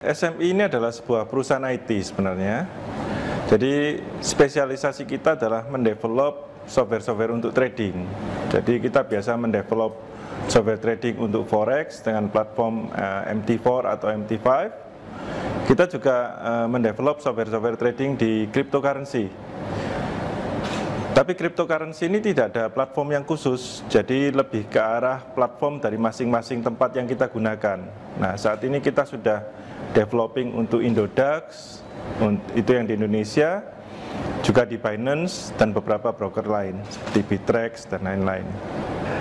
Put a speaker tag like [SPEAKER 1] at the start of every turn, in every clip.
[SPEAKER 1] SMI ini adalah sebuah perusahaan IT sebenarnya. Jadi spesialisasi kita adalah mendevelop software-software untuk trading. Jadi kita biasa mendevelop software trading untuk forex dengan platform MT4 atau MT5. Kita juga mendevelop software-software trading di cryptocurrency. Tapi cryptocurrency ini tidak ada platform yang khusus, jadi lebih ke arah platform dari masing-masing tempat yang kita gunakan. Nah, saat ini kita sudah developing untuk Indodax, itu yang di Indonesia, juga di Binance dan beberapa broker lain seperti Bittrex dan lain-lain.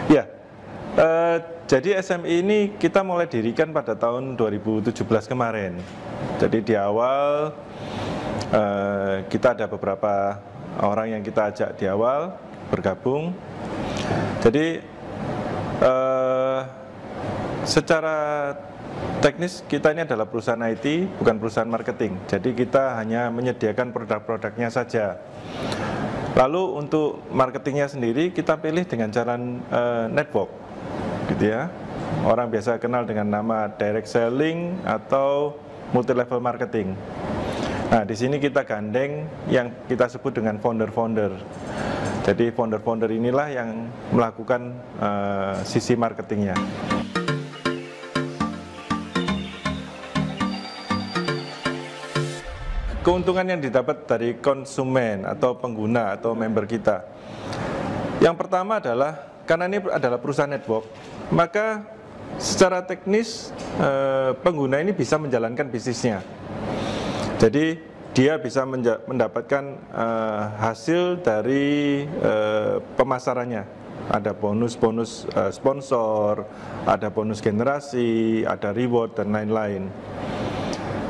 [SPEAKER 1] Ya, jadi SMI ini kita mulai dirikan pada tahun 2017 kemarin. Jadi di awal kita ada beberapa orang yang kita ajak di awal bergabung. Jadi secara teknis kita ini adalah perusahaan IT, bukan perusahaan marketing. Jadi kita hanya menyediakan produk-produknya saja. Lalu untuk marketingnya sendiri kita pilih dengan cara network, gitu ya. Orang biasa kenal dengan nama direct selling atau multi level marketing. Nah, di sini kita gandeng yang kita sebut dengan founder-founder. Jadi founder-founder inilah yang melakukan sisi marketingnya. Keuntungan yang didapat dari konsumen atau pengguna atau member kita. Yang pertama adalah, karena ini adalah perusahaan network, maka secara teknis pengguna ini bisa menjalankan bisnisnya. Jadi dia bisa mendapatkan hasil dari pemasarannya. Ada bonus-bonus sponsor, ada bonus generasi, ada reward dan lain-lain.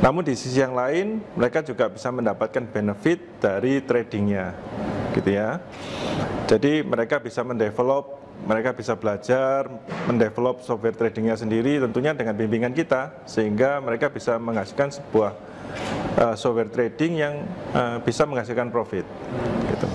[SPEAKER 1] Namun di sisi yang lain mereka juga bisa mendapatkan benefit dari tradingnya, gitu ya. Jadi mereka bisa mendevelop, mereka bisa belajar mendevelop software tradingnya sendiri, tentunya dengan bimbingan kita, sehingga mereka bisa menghasilkan sebuah software trading yang bisa menghasilkan profit, gitu.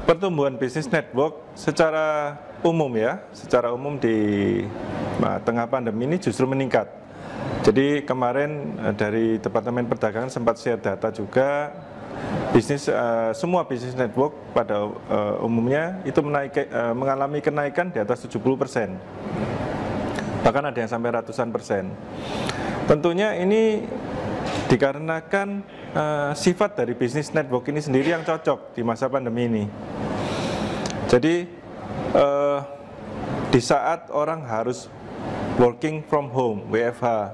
[SPEAKER 1] Pertumbuhan bisnis network secara umum ya, secara umum di tengah pandemi ini justru meningkat. Jadi kemarin dari Departemen Perdagangan sempat share data juga, semua bisnis network pada umumnya itu mengalami kenaikan di atas 70%. Bahkan ada yang sampai ratusan persen. Tentunya ini dikarenakan sifat dari bisnis network ini sendiri yang cocok di masa pandemi ini. Jadi di saat orang harus working from home, WFH,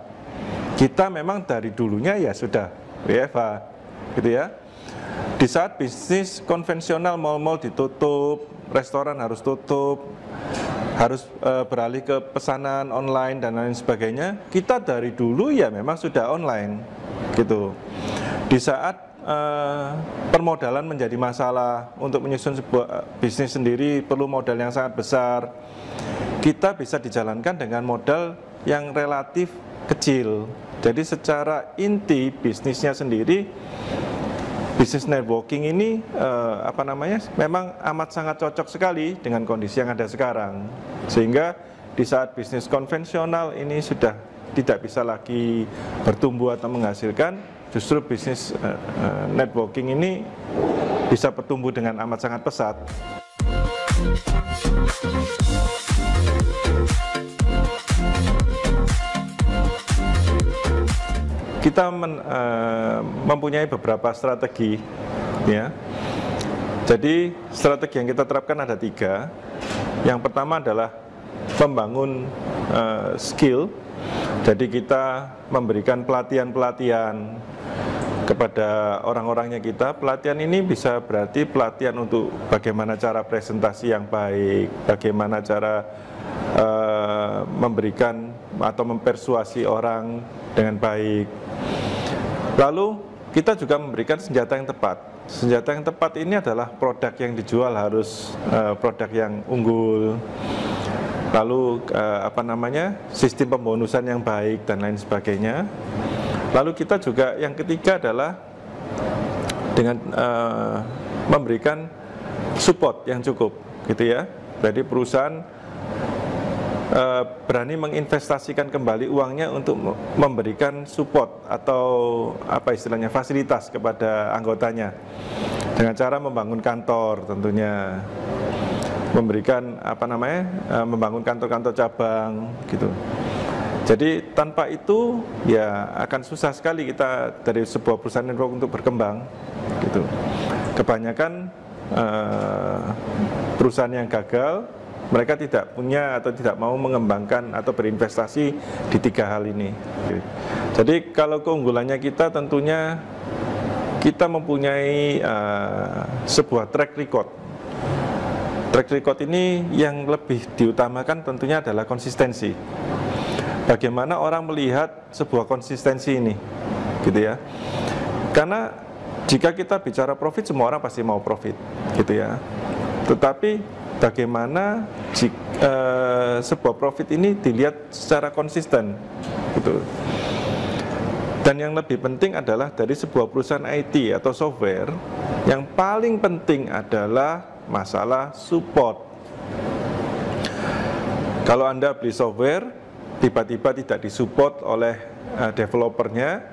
[SPEAKER 1] kita memang dari dulunya ya sudah WFH, gitu ya. Di saat bisnis konvensional, mal-mal ditutup, restoran harus tutup, harus beralih ke pesanan online dan lain sebagainya, kita dari dulu ya memang sudah online, gitu. Di saat permodalan menjadi masalah, untuk menyusun sebuah bisnis sendiri perlu modal yang sangat besar, kita bisa dijalankan dengan modal yang relatif kecil. Jadi secara inti bisnisnya sendiri, bisnis networking ini memang amat sangat cocok sekali dengan kondisi yang ada sekarang. Sehingga di saat bisnis konvensional ini sudah tidak bisa lagi bertumbuh atau menghasilkan, justru bisnis networking ini bisa bertumbuh dengan amat sangat pesat. Kita mempunyai beberapa strategi, ya. Jadi strategi yang kita terapkan ada 3. Yang pertama adalah membangun skill. Jadi kita memberikan pelatihan-pelatihan kepada orang-orangnya kita. Pelatihan ini bisa berarti pelatihan untuk bagaimana cara presentasi yang baik, bagaimana cara memberikan atau mempersuasi orang dengan baik. Lalu kita juga memberikan senjata yang tepat. Senjata yang tepat ini adalah produk yang dijual harus produk yang unggul, lalu sistem pembonusan yang baik dan lain sebagainya. Lalu kita juga yang ketiga adalah dengan memberikan support yang cukup, gitu ya. Jadi perusahaan berani menginvestasikan kembali uangnya untuk memberikan support atau fasilitas kepada anggotanya dengan cara membangun kantor, tentunya memberikan membangun kantor-kantor cabang, gitu. Jadi tanpa itu ya akan susah sekali kita dari sebuah perusahaan network untuk berkembang, gitu. Kebanyakan perusahaan yang gagal, mereka tidak punya atau tidak mau mengembangkan atau berinvestasi di tiga hal ini. Jadi kalau keunggulannya kita tentunya kita mempunyai sebuah track record. Track record ini yang lebih diutamakan tentunya adalah konsistensi. Bagaimana orang melihat sebuah konsistensi ini, gitu ya. Karena jika kita bicara profit, semua orang pasti mau profit, gitu ya. Tetapi bagaimana sebuah profit ini dilihat secara konsisten, gitu. Dan yang lebih penting adalah dari sebuah perusahaan IT atau software, yang paling penting adalah masalah support. Kalau Anda beli software, tiba-tiba tidak disupport oleh developernya,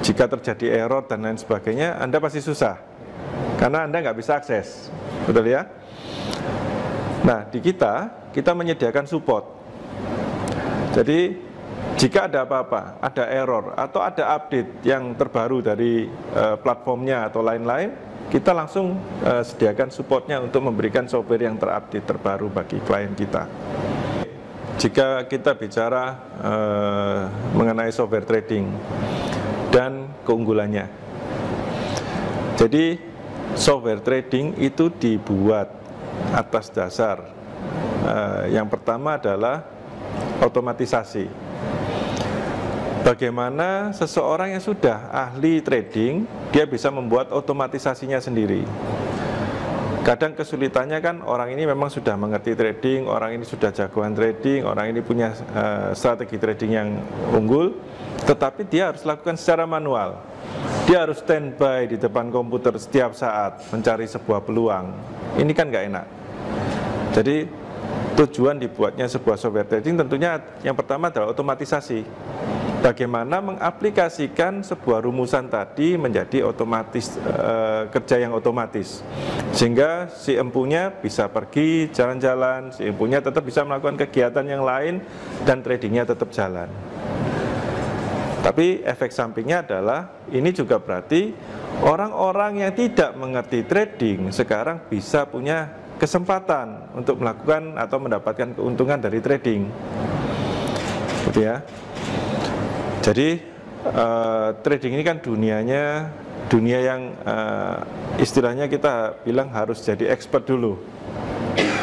[SPEAKER 1] jika terjadi error dan lain sebagainya, Anda pasti susah, karena Anda nggak bisa akses, betul ya? Nah, di kita menyediakan support. Jadi, jika ada apa-apa, ada error, atau ada update yang terbaru dari platformnya atau lain-lain, kita langsung sediakan supportnya untuk memberikan software yang terupdate terbaru bagi klien kita. Jika kita bicara mengenai software trading dan keunggulannya, jadi software trading itu dibuat atas dasar yang pertama adalah otomatisasi. Bagaimana seseorang yang sudah ahli trading, dia bisa membuat otomatisasinya sendiri. Kadang kesulitannya kan orang ini memang sudah mengerti trading, orang ini sudah jagoan trading, orang ini punya strategi trading yang unggul, tetapi dia harus lakukan secara manual. Dia harus standby di depan komputer setiap saat mencari sebuah peluang. Ini kan nggak enak. Jadi tujuan dibuatnya sebuah software trading tentunya yang pertama adalah otomatisasi. Bagaimana mengaplikasikan sebuah rumusan tadi menjadi otomatis, kerja yang otomatis, sehingga si empunya bisa pergi jalan-jalan, si empunya tetap bisa melakukan kegiatan yang lain dan tradingnya tetap jalan. Tapi efek sampingnya adalah ini juga berarti orang-orang yang tidak mengerti trading sekarang bisa punya kesempatan untuk melakukan atau mendapatkan keuntungan dari trading, gitu ya. Jadi trading ini kan dunia yang istilahnya kita bilang harus jadi expert dulu.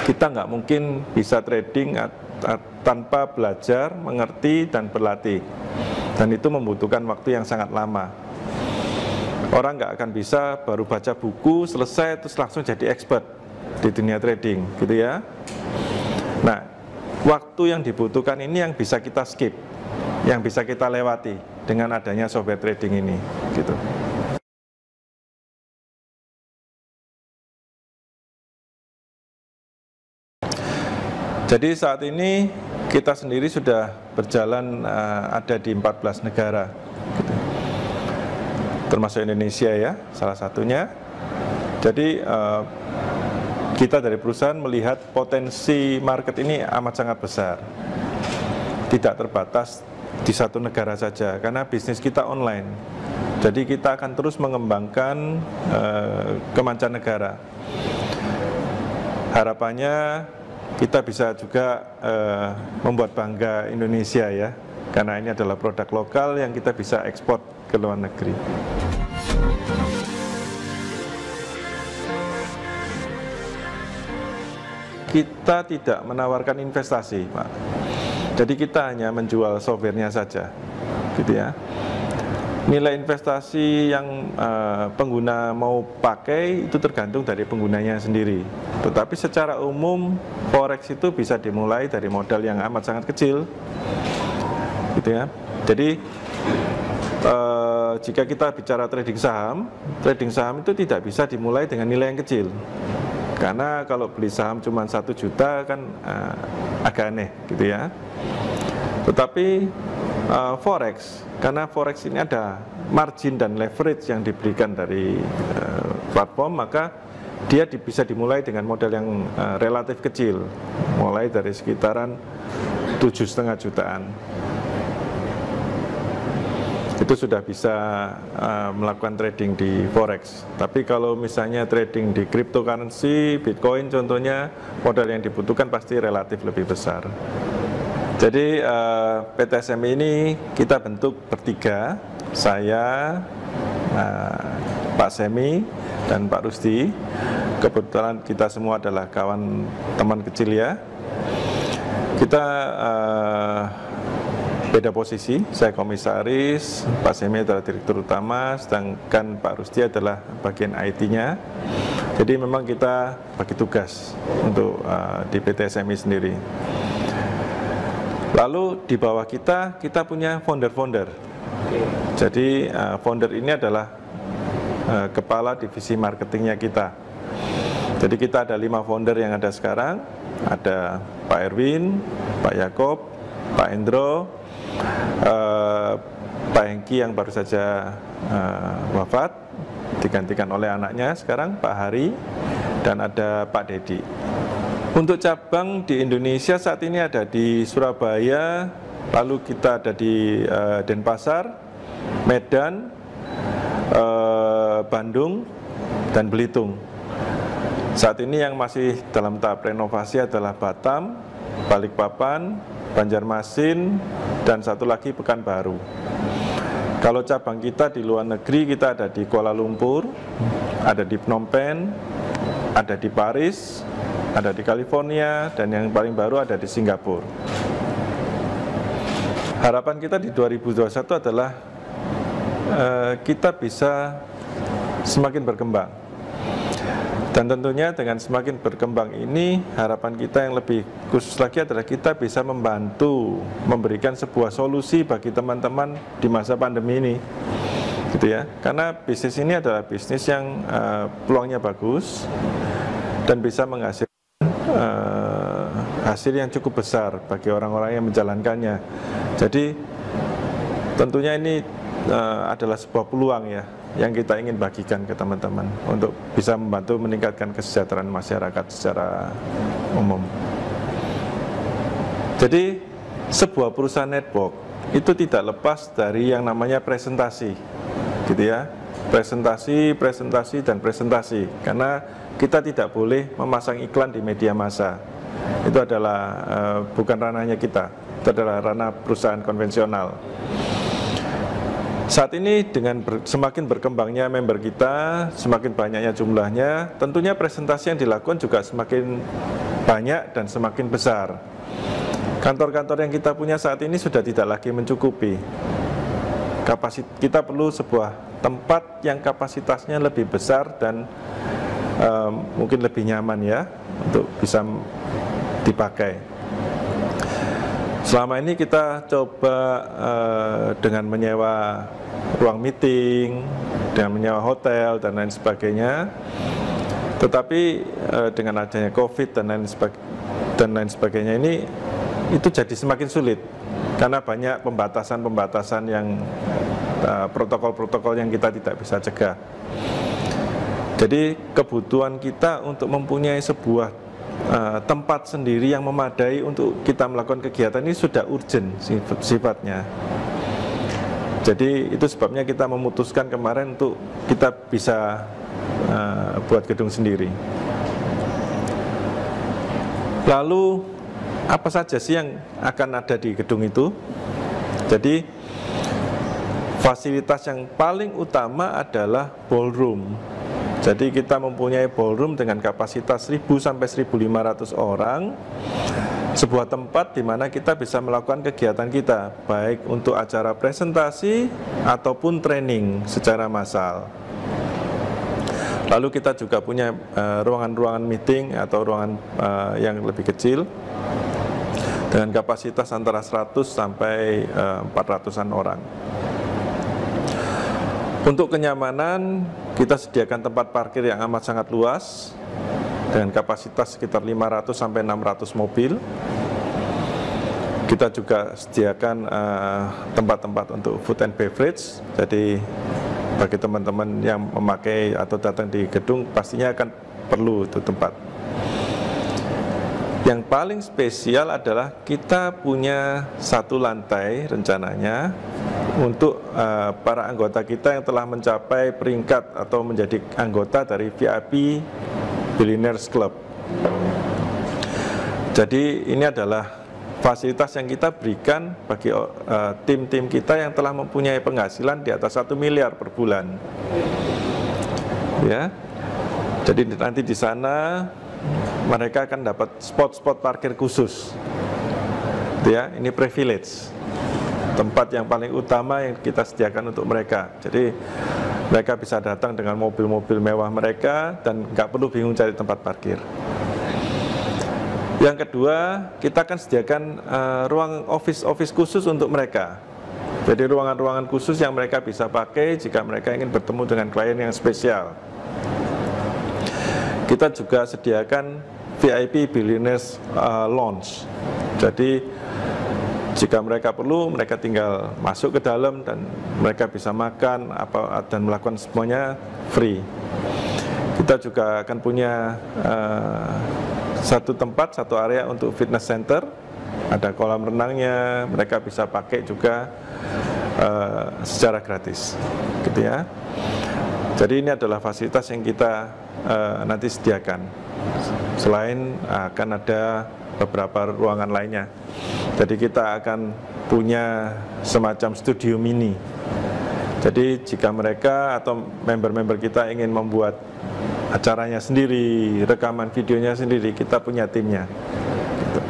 [SPEAKER 1] Kita nggak mungkin bisa trading tanpa belajar, mengerti, dan berlatih. Dan itu membutuhkan waktu yang sangat lama. Orang nggak akan bisa baru baca buku, selesai, terus langsung jadi expert di dunia trading, gitu ya. Nah, waktu yang dibutuhkan ini yang bisa kita skip, yang bisa kita lewati dengan adanya software trading ini, gitu. Jadi saat ini kita sendiri sudah berjalan ada di 14 negara, gitu. Termasuk Indonesia ya, salah satunya. Jadi kita dari perusahaan melihat potensi market ini amat sangat besar, tidak terbatas di satu negara saja, karena bisnis kita online. Jadi kita akan terus mengembangkan ke mancanegara. Harapannya kita bisa juga membuat bangga Indonesia ya, karena ini adalah produk lokal yang kita bisa ekspor ke luar negeri. Kita tidak menawarkan investasi, Pak. Jadi kita hanya menjual softwarenya saja, gitu ya. nilai investasi yang pengguna mau pakai itu tergantung dari penggunanya sendiri. Tetapi secara umum forex itu bisa dimulai dari modal yang amat sangat kecil, gitu ya. Jadi jika kita bicara trading saham itu tidak bisa dimulai dengan nilai yang kecil. Karena kalau beli saham cuma 1 juta kan agak aneh, gitu ya. Tetapi forex, karena forex ini ada margin dan leverage yang diberikan dari platform, maka dia bisa dimulai dengan modal yang relatif kecil, mulai dari sekitaran 7,5 jutaan. Itu sudah bisa melakukan trading di forex. Tapi kalau misalnya trading di cryptocurrency, Bitcoin contohnya, modal yang dibutuhkan pasti relatif lebih besar. Jadi PT SMI ini kita bentuk bertiga, saya, Pak Semi, dan Pak Rusdi. Kebetulan kita semua adalah kawan teman kecil ya. Kita beda posisi, saya komisaris, Pak Semi adalah direktur utama, sedangkan Pak Rusdi adalah bagian IT-nya. Jadi memang kita bagi tugas untuk di PT SMI sendiri. Lalu di bawah kita punya founder-founder. Jadi founder ini adalah kepala divisi marketingnya kita. Jadi kita ada 5 founder yang ada sekarang. Ada Pak Erwin, Pak Yakob, Pak Endro, Pak Hengki yang baru saja wafat, digantikan oleh anaknya sekarang, Pak Hari, dan ada Pak Dedi. Untuk cabang di Indonesia saat ini ada di Surabaya, lalu kita ada di Denpasar, Medan, Bandung, dan Belitung. Saat ini yang masih dalam tahap renovasi adalah Batam, Balikpapan, Banjarmasin, dan satu lagi Pekanbaru. Kalau cabang kita di luar negeri, kita ada di Kuala Lumpur, ada di Phnom Penh, ada di Paris, ada di California, dan yang paling baru ada di Singapura. Harapan kita di 2021 adalah kita bisa semakin berkembang. Dan tentunya dengan semakin berkembang ini, harapan kita yang lebih khusus lagi adalah kita bisa membantu memberikan sebuah solusi bagi teman-teman di masa pandemi ini, gitu ya. Karena bisnis ini adalah bisnis yang peluangnya bagus dan bisa menghasilkan hasil yang cukup besar bagi orang-orang yang menjalankannya. Jadi tentunya ini adalah sebuah peluang ya yang kita ingin bagikan ke teman-teman untuk bisa membantu meningkatkan kesejahteraan masyarakat secara umum. Jadi sebuah perusahaan network itu tidak lepas dari yang namanya presentasi, gitu ya. Presentasi, dan presentasi. Karena kita tidak boleh memasang iklan di media massa. Itu adalah bukan ranahnya kita. Itu adalah ranah perusahaan konvensional. Saat ini dengan semakin berkembangnya member kita, semakin banyaknya jumlahnya, tentunya presentasi yang dilakukan juga semakin banyak dan semakin besar. Kantor-kantor yang kita punya saat ini sudah tidak lagi mencukupi. Kita perlu sebuah tempat yang kapasitasnya lebih besar dan mungkin lebih nyaman ya untuk bisa dipakai. Selama ini kita coba dengan menyewa ruang meeting, dengan menyewa hotel dan lain sebagainya. Tetapi dengan adanya COVID dan lain sebagainya ini itu jadi semakin sulit karena banyak pembatasan-pembatasan yang protokol-protokol yang kita tidak bisa cegah. Jadi kebutuhan kita untuk mempunyai sebuah tempat sendiri yang memadai untuk kita melakukan kegiatan ini sudah urgent sifatnya. Jadi itu sebabnya kita memutuskan kemarin untuk kita bisa buat gedung sendiri. Lalu apa saja sih yang akan ada di gedung itu? Jadi fasilitas yang paling utama adalah ballroom. Jadi kita mempunyai ballroom dengan kapasitas 1.000 sampai 1.500 orang sebuah tempat di mana kita bisa melakukan kegiatan kita, baik untuk acara presentasi ataupun training secara massal. Lalu kita juga punya ruangan-ruangan meeting atau ruangan yang lebih kecil dengan kapasitas antara 100 sampai 400-an orang. Untuk kenyamanan, kita sediakan tempat parkir yang amat sangat luas dengan kapasitas sekitar 500 sampai 600 mobil. Kita juga sediakan tempat-tempat untuk food and beverage. Jadi bagi teman-teman yang memakai atau datang di gedung pastinya akan perlu itu tempat. Yang paling spesial adalah kita punya satu lantai rencananya untuk para anggota kita yang telah mencapai peringkat atau menjadi anggota dari VIP Billionaires Club. Jadi ini adalah fasilitas yang kita berikan bagi tim-tim kita yang telah mempunyai penghasilan di atas 1 miliar per bulan. Ya. Jadi nanti di sana mereka akan dapat spot-spot parkir khusus. Ya, ini privilege. Tempat yang paling utama yang kita sediakan untuk mereka. Jadi mereka bisa datang dengan mobil-mobil mewah mereka dan nggak perlu bingung cari tempat parkir. Yang kedua, kita akan sediakan ruang office khusus untuk mereka. Jadi ruangan-ruangan khusus yang mereka bisa pakai jika mereka ingin bertemu dengan klien yang spesial. Kita juga sediakan VIP Billionaires Lounge. Jadi jika mereka perlu, mereka tinggal masuk ke dalam dan mereka bisa makan dan melakukan semuanya free. Kita juga akan punya satu tempat, satu area untuk fitness center. Ada kolam renangnya, mereka bisa pakai juga secara gratis, gitu ya. Jadi ini adalah fasilitas yang kita nanti sediakan. Selain akan ada beberapa ruangan lainnya. Jadi kita akan punya semacam studio mini. Jadi jika mereka atau member-member kita ingin membuat acaranya sendiri, rekaman videonya sendiri, kita punya timnya. Gitu.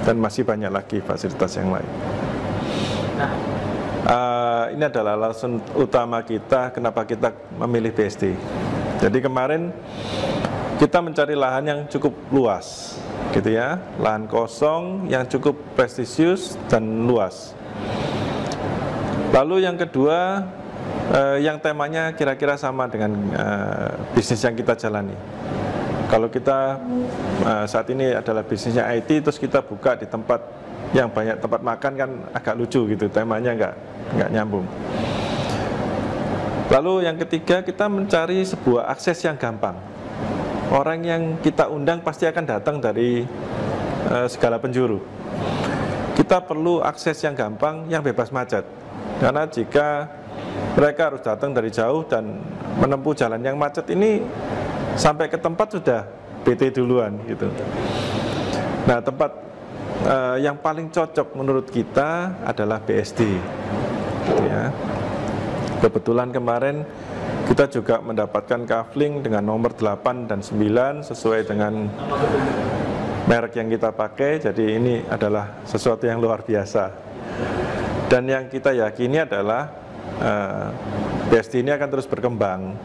[SPEAKER 1] Dan masih banyak lagi fasilitas yang lain. Ini adalah alasan utama kita kenapa kita memilih BSD. Jadi kemarin kita mencari lahan yang cukup luas, gitu ya, lahan kosong yang cukup prestisius dan luas. Lalu yang kedua, yang temanya kira-kira sama dengan bisnis yang kita jalani. Kalau kita saat ini adalah bisnisnya IT, terus kita buka di tempat yang banyak tempat makan kan agak lucu gitu, temanya nggak nyambung. Lalu yang ketiga, kita mencari sebuah akses yang gampang. Orang yang kita undang pasti akan datang dari segala penjuru. Kita perlu akses yang gampang, yang bebas macet. Karena jika mereka harus datang dari jauh dan menempuh jalan yang macet ini, sampai ke tempat sudah PT duluan gitu. Nah, tempat yang paling cocok menurut kita adalah BSD, gitu ya. Kebetulan kemarin kita juga mendapatkan kafling dengan nomor 8 dan 9 sesuai dengan merek yang kita pakai. Jadi ini adalah sesuatu yang luar biasa. Dan yang kita yakini adalah BSD ini akan terus berkembang.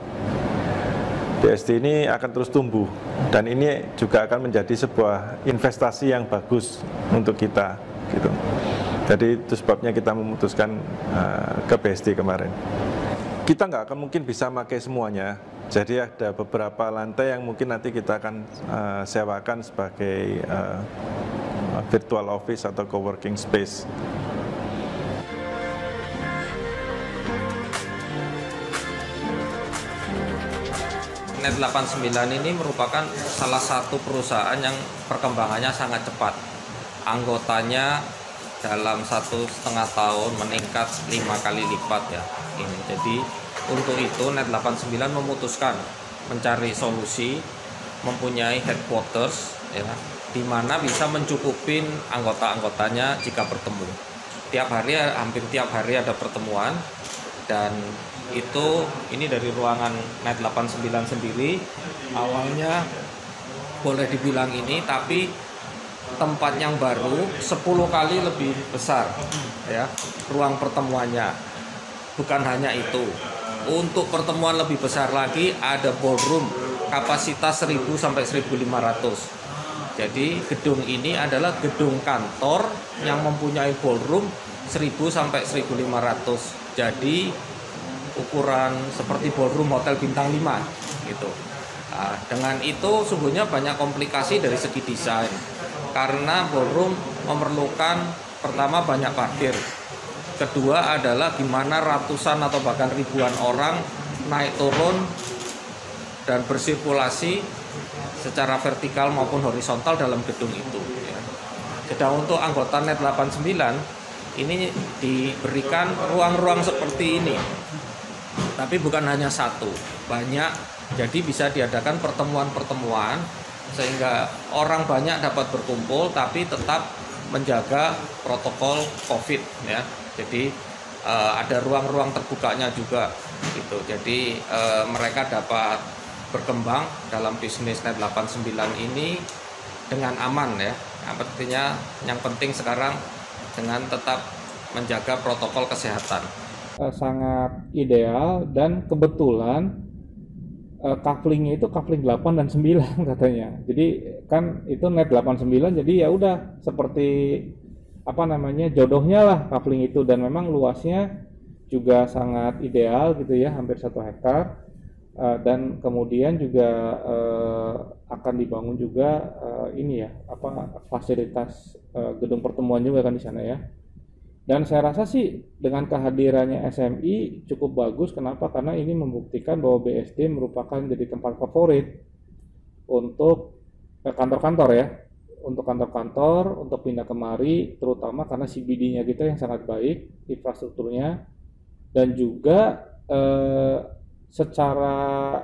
[SPEAKER 1] BSD ini akan terus tumbuh. Dan ini juga akan menjadi sebuah investasi yang bagus untuk kita, gitu. Jadi itu sebabnya kita memutuskan ke BSD kemarin. Kita nggak akan mungkin bisa pakai semuanya. Jadi ada beberapa lantai yang mungkin nanti kita akan sewakan sebagai virtual office atau coworking space.
[SPEAKER 2] Net89 ini merupakan salah satu perusahaan yang perkembangannya sangat cepat. Anggotanya dalam 1,5 tahun meningkat 5 kali lipat ya. Jadi untuk itu Net89 memutuskan mencari solusi, mempunyai headquarters ya, di mana bisa mencukupin anggota-anggotanya jika bertemu. Hampir tiap hari ada pertemuan, dan ini dari ruangan Net89 sendiri awalnya boleh dibilang ini, tapi tempat yang baru 10 kali lebih besar ya ruang pertemuannya. Bukan hanya itu, untuk pertemuan lebih besar lagi ada ballroom kapasitas 1000 sampai 1500. Jadi gedung ini adalah gedung kantor yang mempunyai ballroom 1000 sampai 1500. Jadi ukuran seperti ballroom hotel bintang 5 gitu. Nah, dengan itu sungguhnya banyak komplikasi dari segi desain. Karena ballroom memerlukan pertama banyak parkir. Kedua adalah gimana ratusan atau bahkan ribuan orang naik turun dan bersirkulasi secara vertikal maupun horizontal dalam gedung itu. Ya. Sedang untuk anggota NET 89 ini diberikan ruang-ruang seperti ini. Tapi bukan hanya satu, banyak. Jadi bisa diadakan pertemuan-pertemuan sehingga orang banyak dapat berkumpul tapi tetap menjaga protokol COVID ya. Jadi ada ruang-ruang terbukanya juga gitu. Jadi mereka dapat berkembang dalam bisnis NET 89 ini dengan aman ya. Artinya yang penting sekarang dengan tetap menjaga protokol kesehatan.
[SPEAKER 3] Sangat ideal dan kebetulan couplingnya itu coupling 8 dan 9 katanya. Jadi kan itu NET 89 jadi ya udah seperti apa namanya jodohnya lah coupling itu, dan memang luasnya juga sangat ideal gitu ya, hampir 1 hektar. Dan kemudian juga akan dibangun juga ini ya apa fasilitas gedung pertemuan juga kan di sana ya. Dan saya rasa sih dengan kehadirannya SMI cukup bagus. Kenapa? Karena ini membuktikan bahwa BSD merupakan jadi tempat favorit untuk kantor-kantor ya, untuk kantor-kantor untuk pindah kemari, terutama karena CBD-nya kita yang sangat baik infrastrukturnya, dan juga secara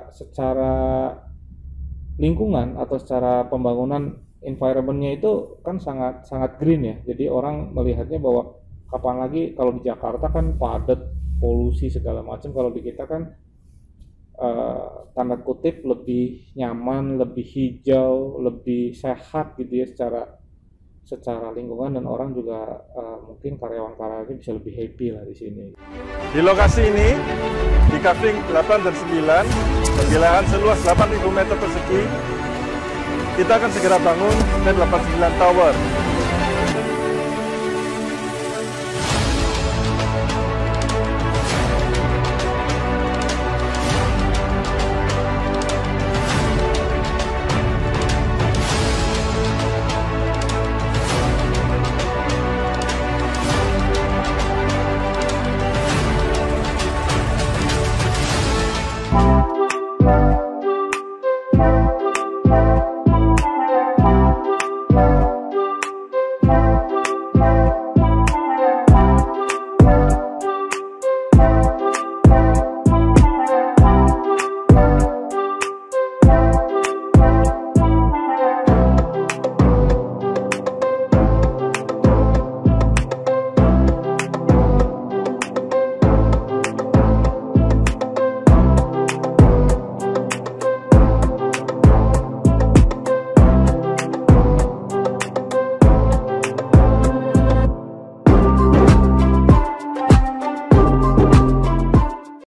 [SPEAKER 3] lingkungan atau secara pembangunan environment-nya itu kan sangat green ya. Jadi orang melihatnya bahwa kapan lagi kalau di Jakarta kan padat, polusi segala macam. Kalau di kita kan tanda kutip lebih nyaman, lebih hijau, lebih sehat gitu ya secara lingkungan, dan orang juga mungkin karyawan-karyawannya bisa lebih happy lah di sini.
[SPEAKER 1] Di lokasi ini, di coupling 8 dan 9, pembilaan seluas 8.000 meter persegi, kita akan segera bangun NET 89 Tower.